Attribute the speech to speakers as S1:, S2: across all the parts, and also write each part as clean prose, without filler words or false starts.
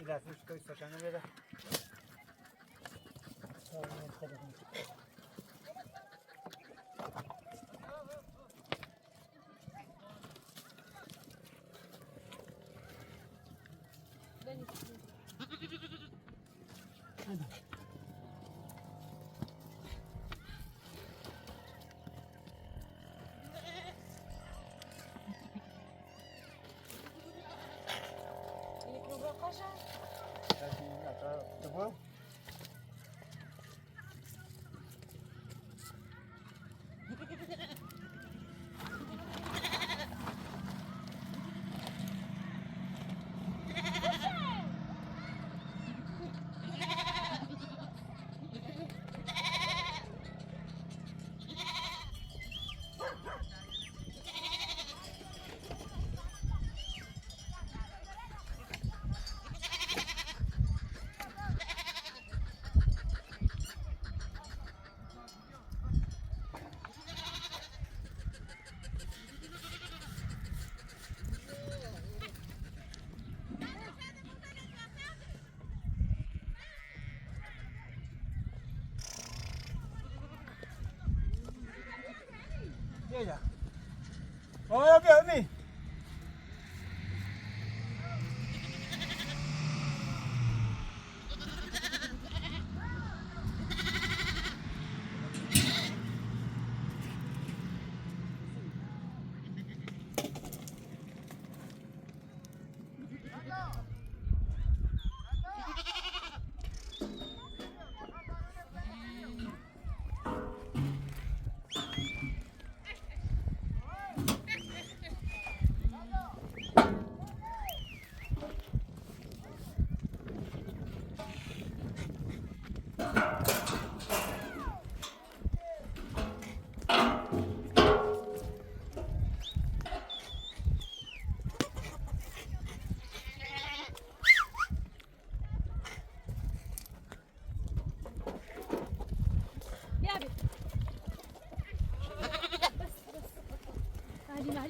S1: İlerisi üstü istersen de ya. Oh, okay, me.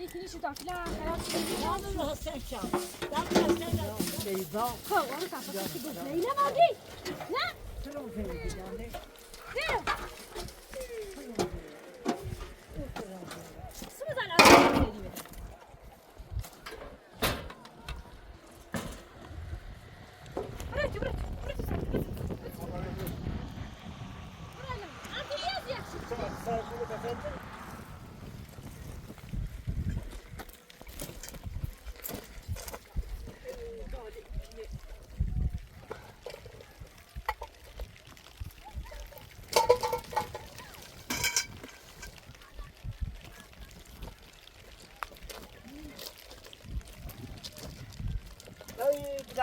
S2: Finisci tua fila,
S3: Non sei ciao.
S2: Come? Non sta facendo così. Lei va lì. No? Scusa la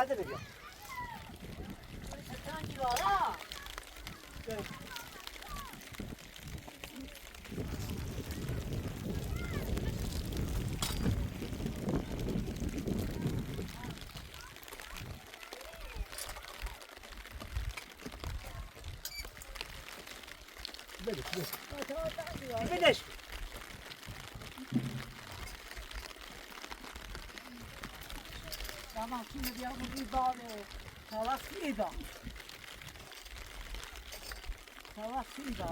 S1: Hadi bekle. Finish.
S3: Tamam, şimdi bir bu bağlı. Savaşıydı. Savaşıydı.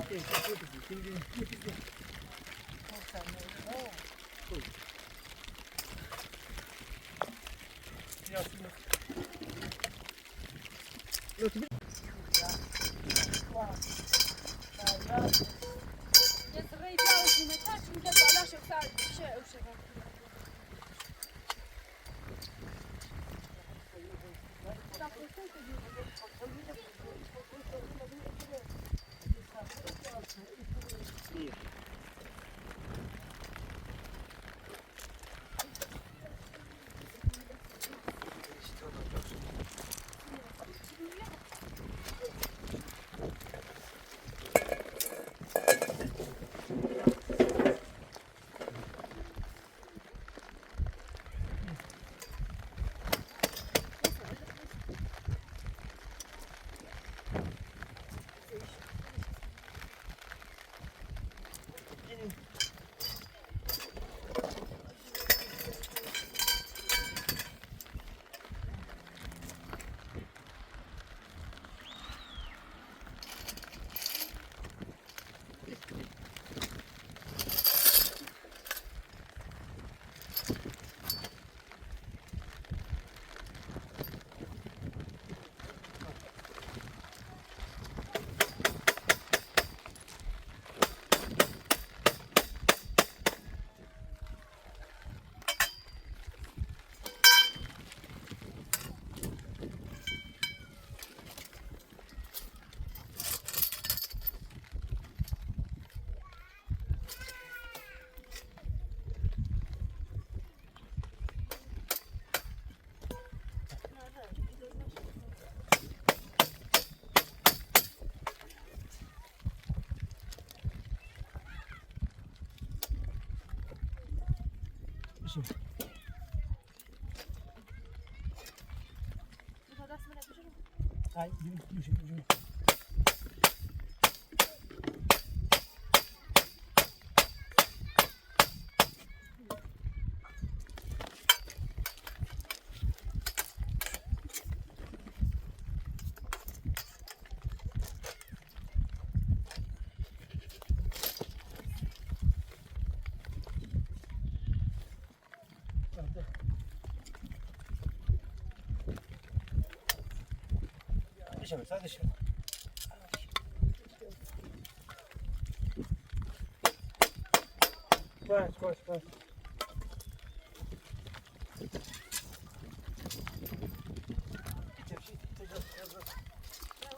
S2: يزري جاوز ما تاش من جد على شو صار شيء أو شيء
S1: Ay, yürü. Hadi şimdi. Koş.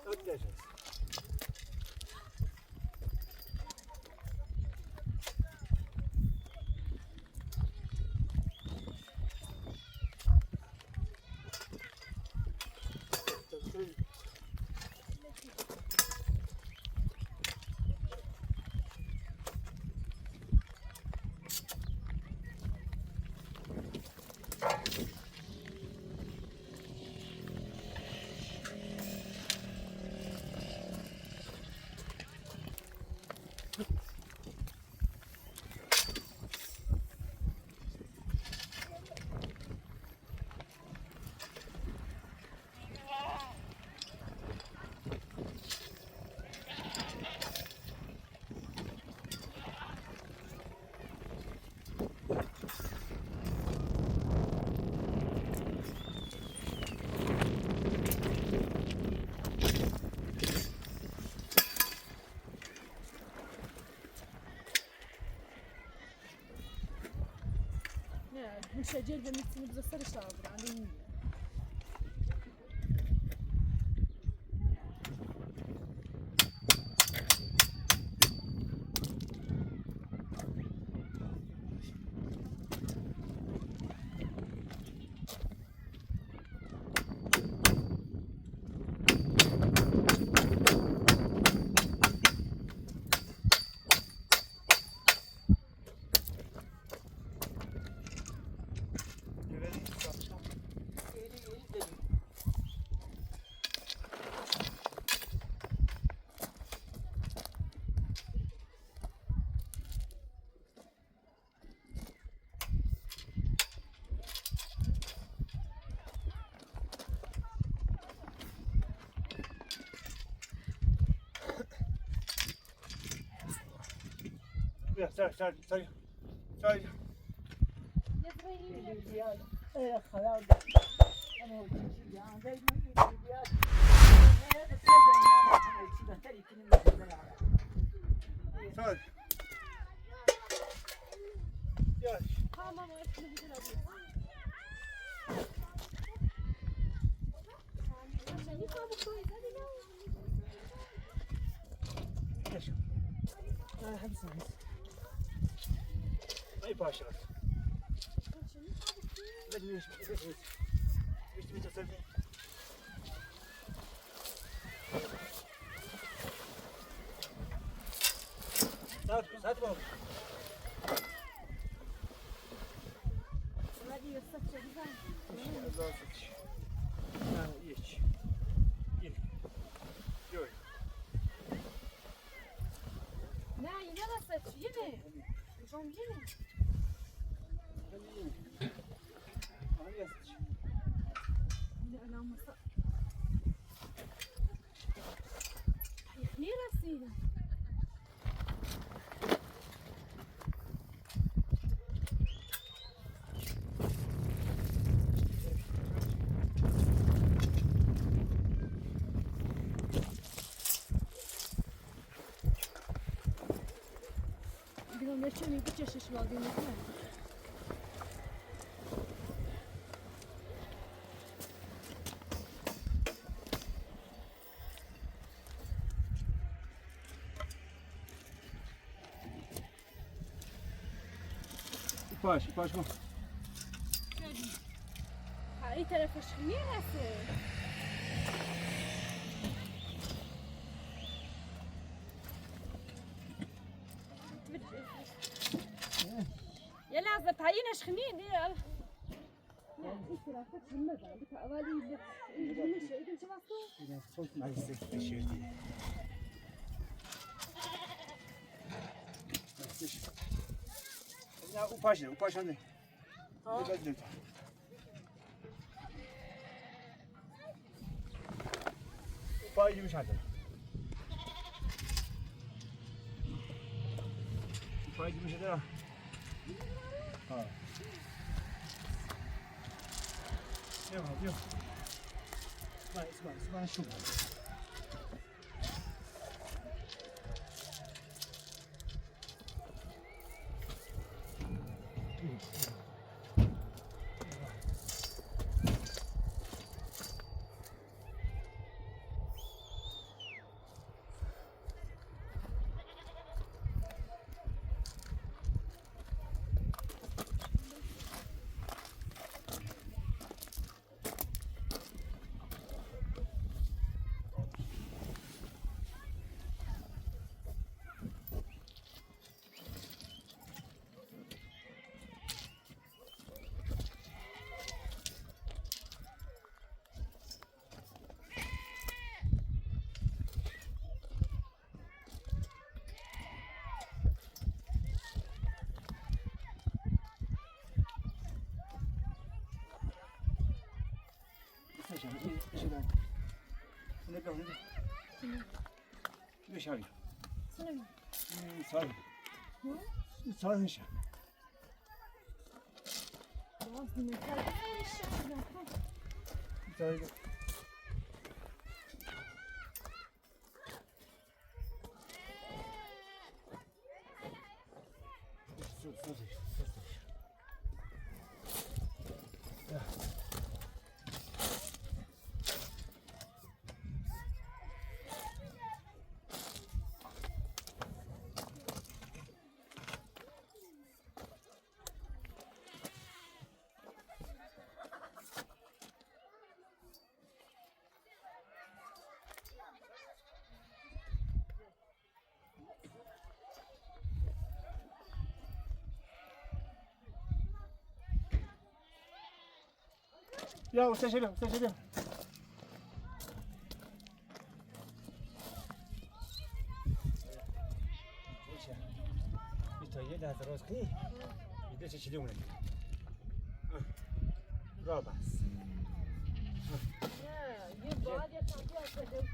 S1: Ödeyeceğiz.
S2: مش هجيل بمثل بزفر شاطر عندي Sorry. diye.
S1: Sağ ol. Yavaş.
S2: Tamam öyle güzel oluyor. Sen ne kadar koyuyorsun?
S1: Geç. Hadi sen. Ay paşa. Hadi yürü. Bitti sen. Saat bakalım.
S2: Hadi yırsak güzel.
S1: Daha satış. Ha, geç. Gel. Gör.
S2: Ne yine de saç yine. Hocam yine.
S1: Hadi yürü. Hadi yaz.
S2: Yine alamasa. Neresi? Bilmem ne için bir çeşit var değil mi?
S1: Paş mı?
S2: Ha, iyi tarafı şu neresi? يا لحظة تعينش خنين يا لا إيه رافت جمد عندك أولي مش إذا شو ماسكو
S1: Yine son maalesef geçirdi. Ya upaş anne. Dikkat et. Upaş yumuşadı. Upaş yumuşadı. Ha. Yok. İsmail şu. Ne kadar? Ne şarkı?
S2: Sana mı?
S1: Sağ ol. Sağ ol inşallah.
S2: Biraz dinle.
S1: Sağ ol. Ya ustaşelim. İtalya da troski. Bir de çeşitli bunu. Robas.
S2: Ya, بعد يا صاحبي أصدق.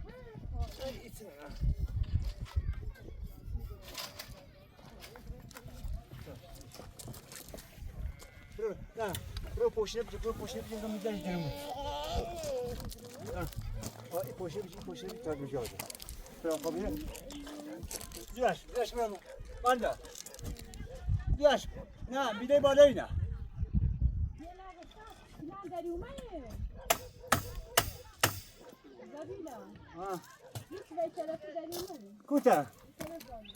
S1: Pro poşet bir zaman midden gidelim. Poşet bir tabii ki oldu. Pro kabine. Düş buranı. Banda. Düş. Ne, bir de bana yine.
S2: Plan داری اومده زبیلا
S1: Ha.
S2: هیچ به طرف داری اومده
S1: Kuta.
S2: طرف داری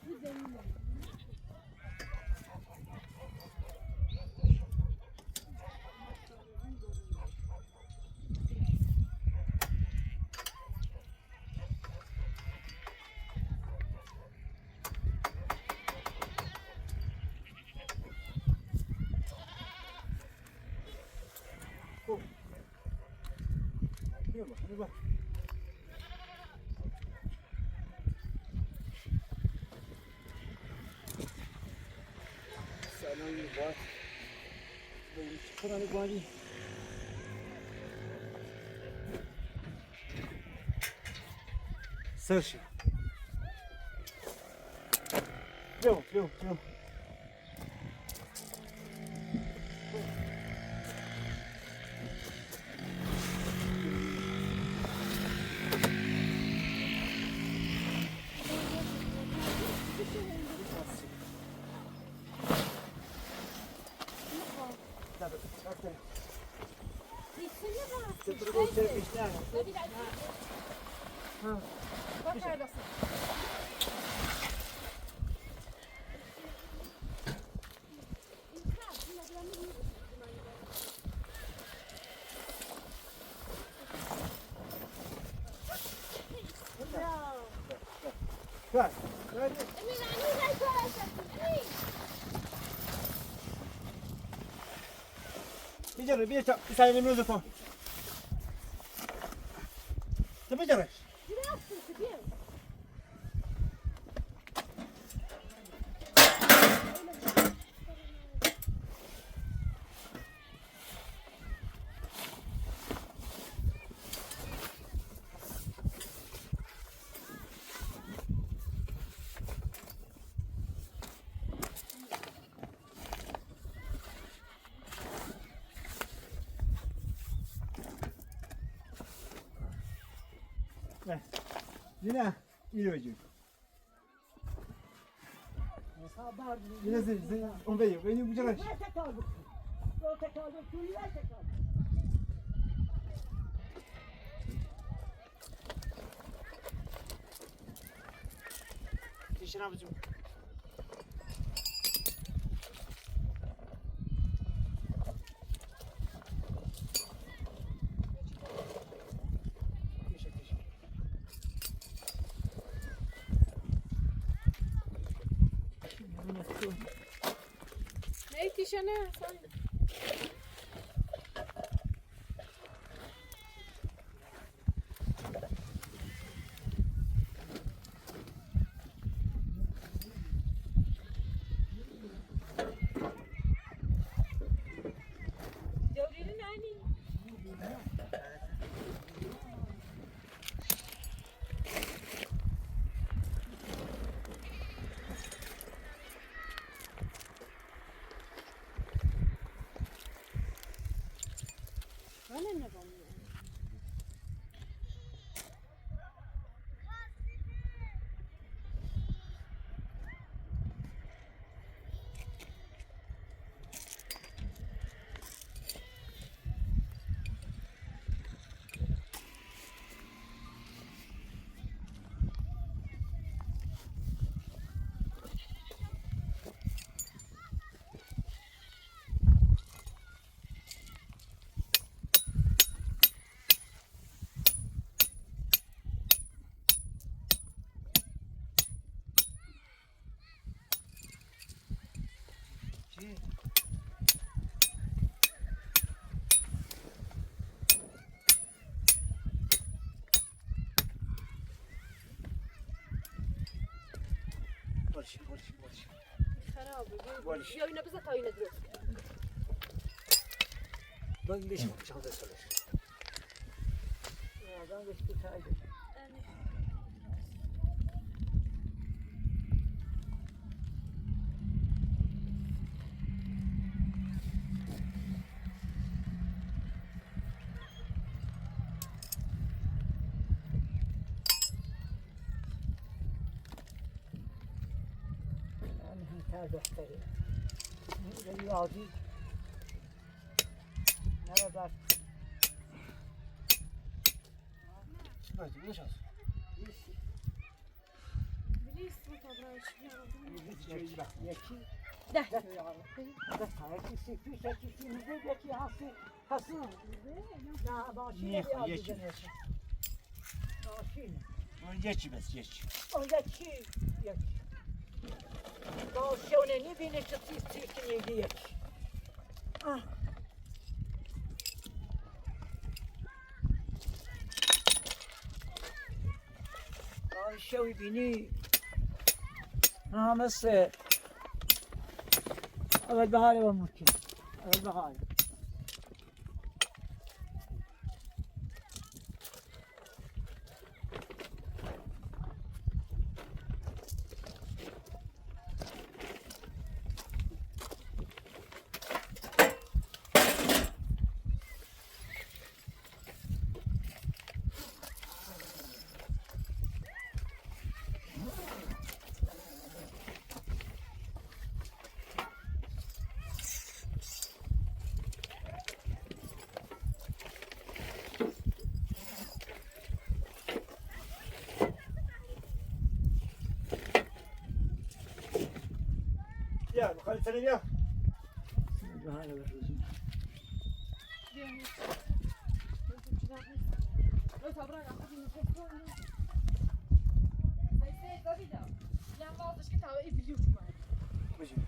S2: هیچ داری اومده
S1: Bir bak. Selam var. Böyle çıkaranı bari. Sırşı. Yok.
S2: Gitsene bak.
S1: Sıfır gol çekmişler.
S2: Zabila.
S1: Ha.
S2: Bak neredesin?
S1: Ver. Ver. Bir tane elimi uzatma. Tabii canım. Yine iyi hocam. Yine sen on beyi. Beni bu kadar. Teşekkür abicim.
S2: Ne tişane? Jawririn ani. Bana ne bana?
S1: Barış.
S2: خرابه
S1: باش.
S2: یا اینا بذار تا اینا درست
S1: Ben de şahada çalış.
S3: Ben de şu kaydı. در بهتره این یادی نرو بر
S1: Hadi bunu çal.
S2: Bilis bu toprağı
S3: یکی یکی
S2: ده
S3: یکی سیفیش یکی سیمزه یکی حسون نه ماشین
S1: Niye
S3: بیاد
S1: yeki?
S3: بزنه ماشین
S1: Onu geç bes geç.
S3: اون یکی یکی با شونه نبینه که سیکنی یکی با شوی بینی مثل اول بهاره و ممکن اول بهاره
S1: Ya Halil Selim ya.
S3: بهاره و روزی
S2: Lo toprağı akıtın mikrofonu. Neyse Davida. Yan bazı şey tabii biliyorum ben.
S1: Bacım.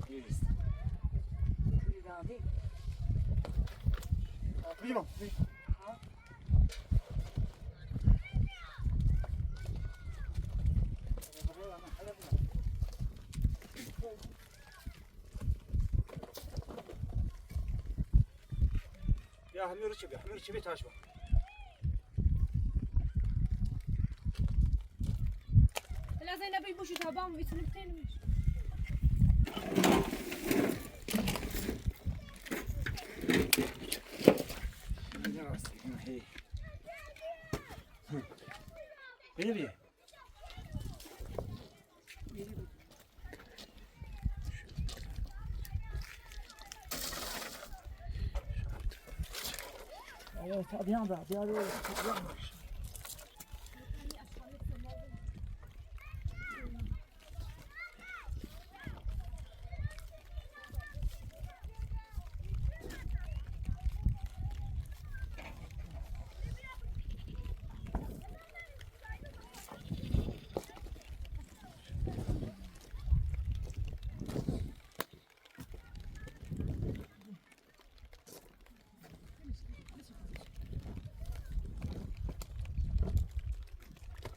S1: Yeriz.
S3: توی راندی
S1: Bacım. Ya hamur çibi taş bak.
S2: لا زينب يبوشوا تابام ويتنبتين مش.
S1: Beni bir.
S3: tabiyan da tabiyan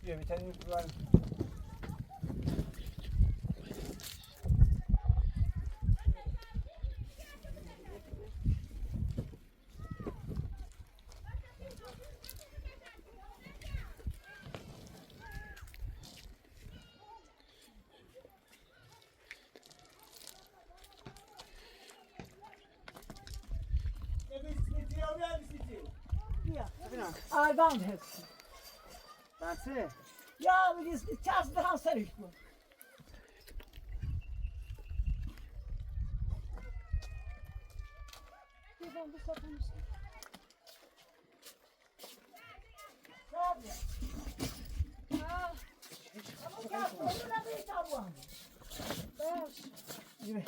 S1: Bir tane var.
S3: Ayban hepsi.
S1: Nasıl?
S3: Ya biz çarşı daha sarış bu.
S2: Devam bu satılmış.
S3: Tabii.
S2: Ah,
S3: Ama ya sonra bir tavuğum.
S2: baş.
S3: Gibi.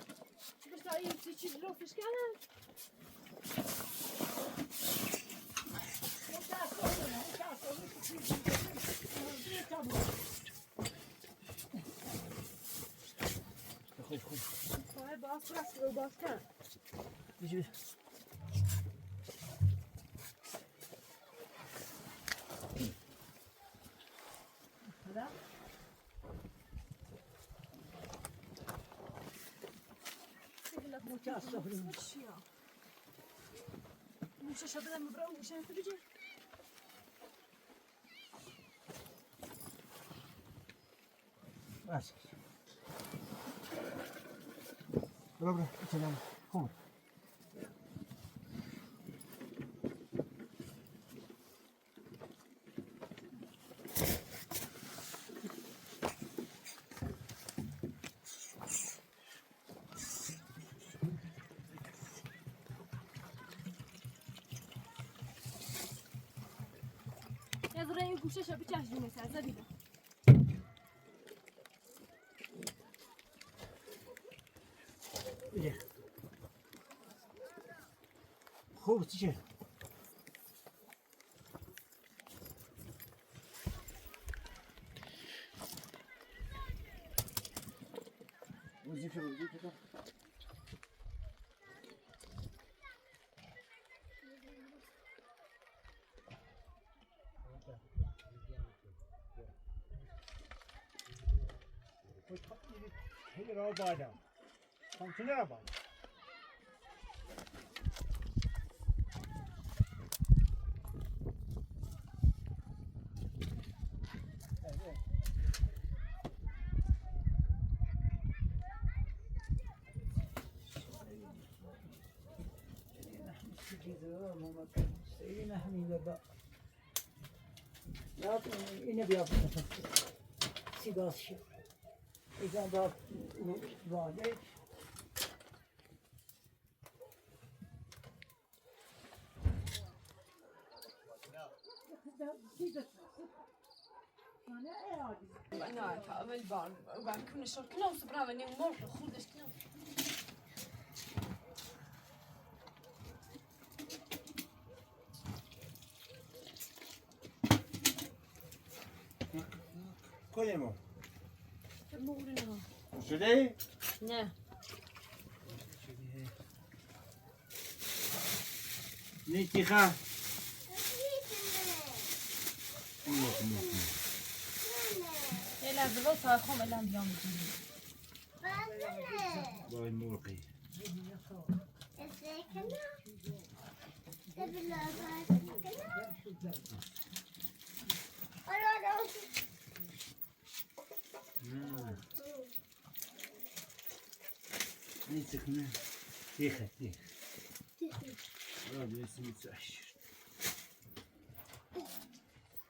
S2: Bist du eigentlich zu Chilo Fisch kennen? Vay bas bırak o başka.
S3: Gibi. Hadi. Muchas gracias.
S2: Muszę się będę brał, muszę to będzie.
S1: Bas. Dobra, içelim. Kum.
S2: برای این گوشش بچش جونه سر زبیدم
S3: خوب چیه؟
S1: وظیفه
S3: خیلی را بادم همچنین را بادم اینه بیا سیگار شد ایزان با واده
S2: أنا عارفة أول بعد كنا شهر كنا وصبرنا مني مرة خودش كنا
S1: کجا
S2: مورنا
S1: شده؟
S2: نه
S1: نیتیخه
S2: یه لحظه با سرخوام الان بیام بگیریم
S1: باید مرقی نیتیخ نه تیخه تیخ را بیرسی میتوشیر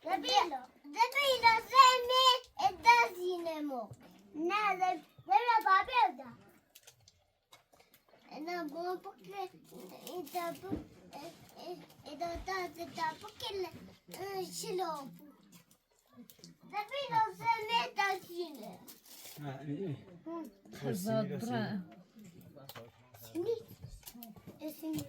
S4: Zabilo, zeme e da zinemo. Na, zabilo babel da. Na bom porque da porque chilopo. Zabilo, zeme da zine.
S1: Ha, iyi.
S2: خزاد برا
S4: Sini. Sini.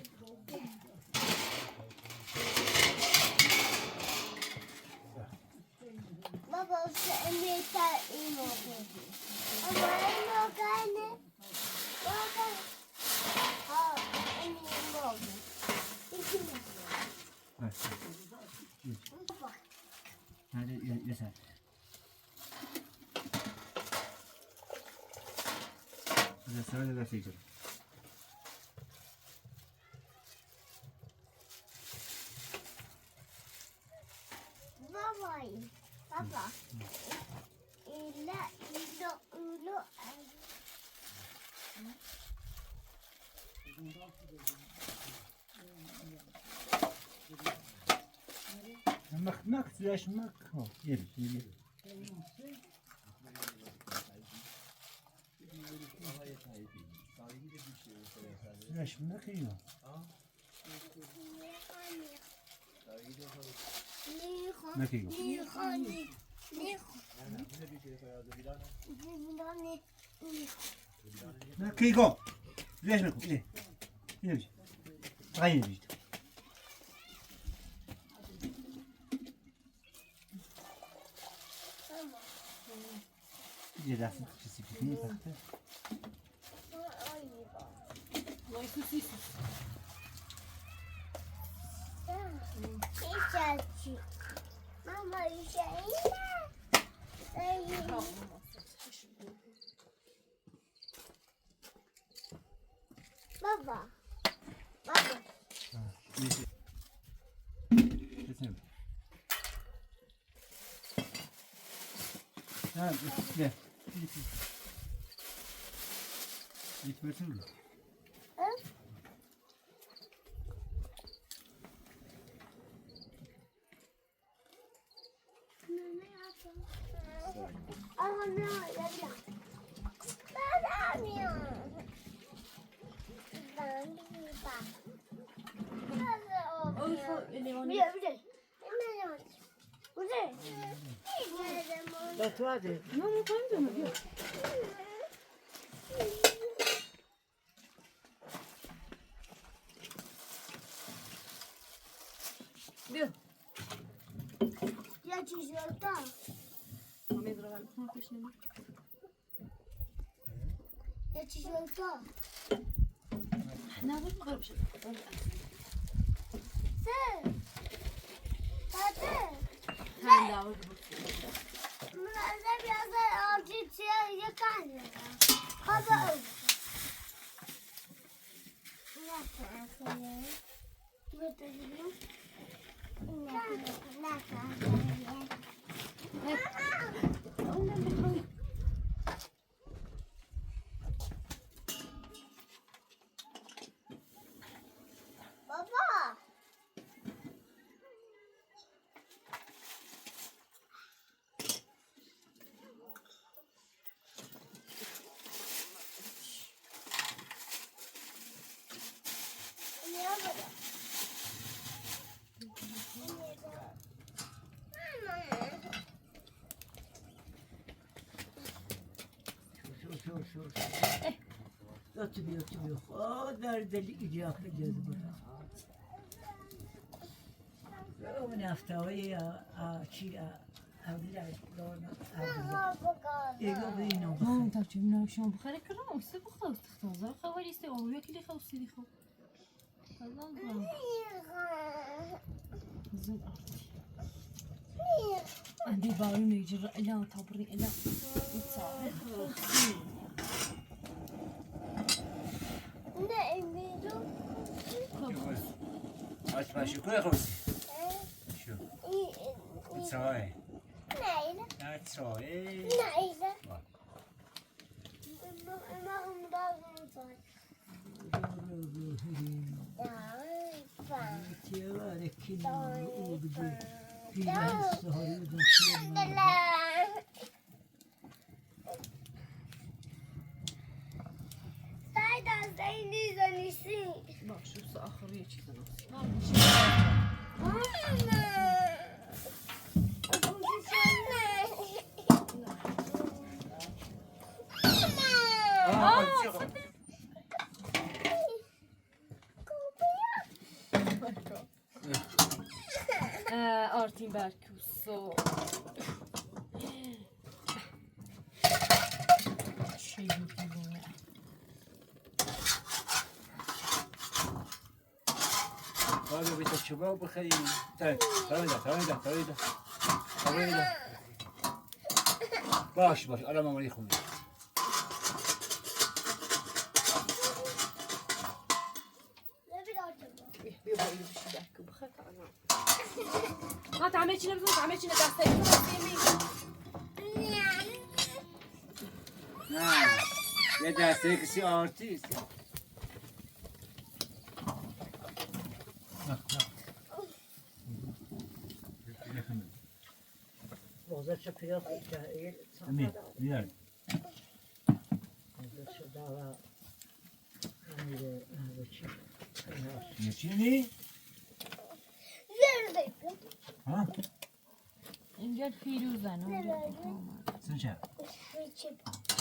S4: Baba zeme da imo. Ama imo gane. Baba. Ha, imo. İkili. Baba.
S1: Hadi yeter. Hadi sana da seçelim.
S4: Baba. Ilo.
S1: Mak süreç mak. Yeri. Süreç mak iyi. Mak iyi. Mak iyi go. Süreç mak. İyi. İyi bir şey. Aynı bir şey. Bir rafın kıçısı bir baktı.
S2: Neyse siz
S4: Mama, Baba.
S1: Kesin. Ha, gel. Gitmesin mi?
S4: Oh no,
S3: تو عادی.
S2: نه مطمئن بیا. بیا.
S4: یا چی شد؟
S2: مامی برو ولی خون پیش نمی.
S4: یا چی شد؟
S2: نه بود مقرب شد.
S4: سه. تاته.
S2: هم داور بود.
S4: مناسب بیازار آبجی چیه یه کنه. خواب او. نه کنه. بتوجیم. نه کنه. بابا.
S3: Oturuyor. O derdeli icap ediyordu bana. O naftayı çi avliler doğru avliler. Ego bino.
S2: مامان طب چه بینم شما بخره کرم اوسته بخواه تختازه خواه لیسته آویا کلی خواه سیدی خواه خلال برام زود آرتی عندي بارون يجرى إلا وطابري إلا يتصاعد
S4: نه امیدو.
S1: آشپزی کوی خواستی؟ شو. چای.
S4: نه.
S1: نه چای.
S4: نه. ما هم داریم.
S3: Tiyavar ekini oldu. Filan sarıyordum.
S4: Saydan sen izlemişsin.
S2: bak şu ahırıya çizin آرتین برکوسو şey yapayım ya.
S1: هذا بيت الشباب بخليه طويلة باش أنا ما مريخ مني
S2: bir böyle bir şey dakika bu kadar ana. Ha تعمل شنو بزوج تعمل شنو دستي
S1: يا دستك سي آرتيست
S3: Bozacı piyaz hikaye.
S1: أمين ميلاد
S3: Bozacı dava.
S1: يشيني
S4: Yerdeyim.
S1: ها
S2: اینجا فیروزن
S1: سنشا
S4: Geçip.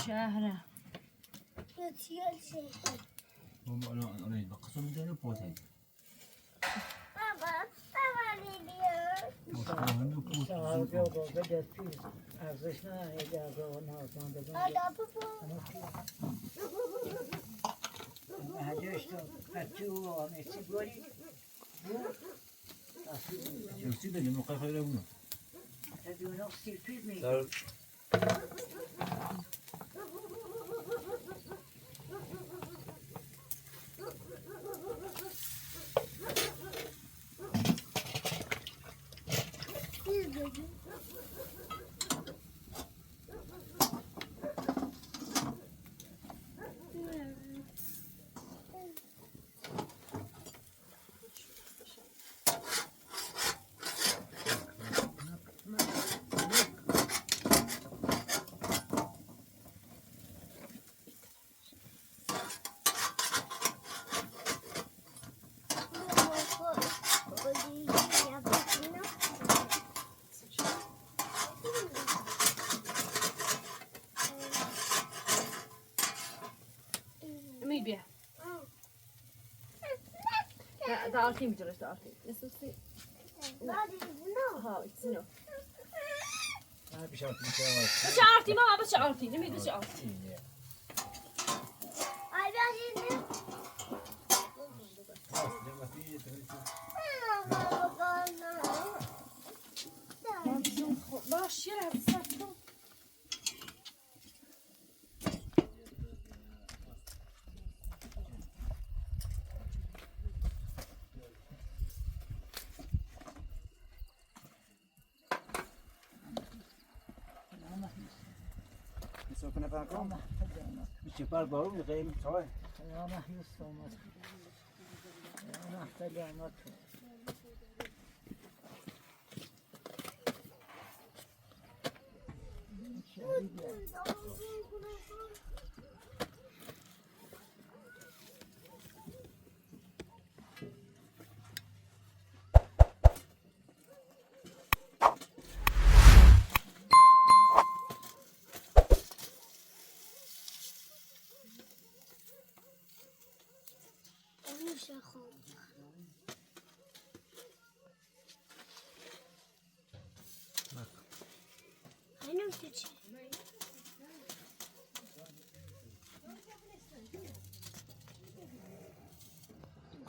S2: شهره
S4: Yatıyor şey.
S1: أنا بقسم ده بوتي
S4: Baba. Baba ne diyor?
S3: Sağlık oldu. Bedettiyiz. Arzışına ecazı onun altında.
S4: Ada baba.
S3: Hadi işte kaçıyor o amesi gori.
S1: شو ده اللي مقاخ ولا منو
S3: Hadi onu sirpir mi?
S2: امی بیا دا آرتی میجورش دا آرتی نسوسی ها ایتسینو بس آرتی ماما بس آرتی نمی بس آرتی باش یه رفت کن
S1: سوف نفعكم بتشبار بارو بغير صوي
S3: يا محي الصومات يا محتاج عمته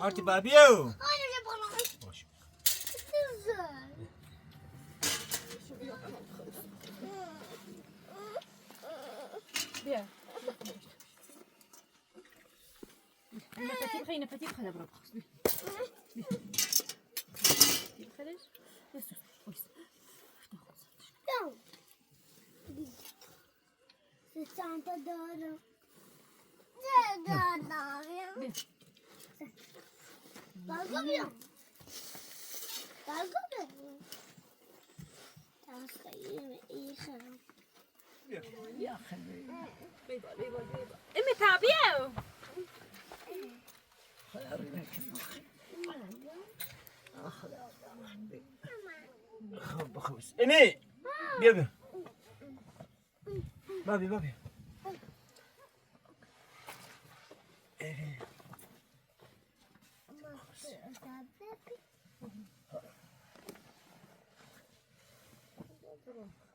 S1: Arti babio. Boş.
S2: بیا انا فتيب خلينا فتيب خلا برا بخص بیا فتيب خلاش يسوس ويس
S4: Santa Dora.
S2: بیا
S4: Dalgamıyor. Dalgamıyor. Taska iyi kırım.
S3: يا خلي
S2: امي تعبيو
S1: بخوس. Emi. Bia bia. Babi babi.
S4: Ama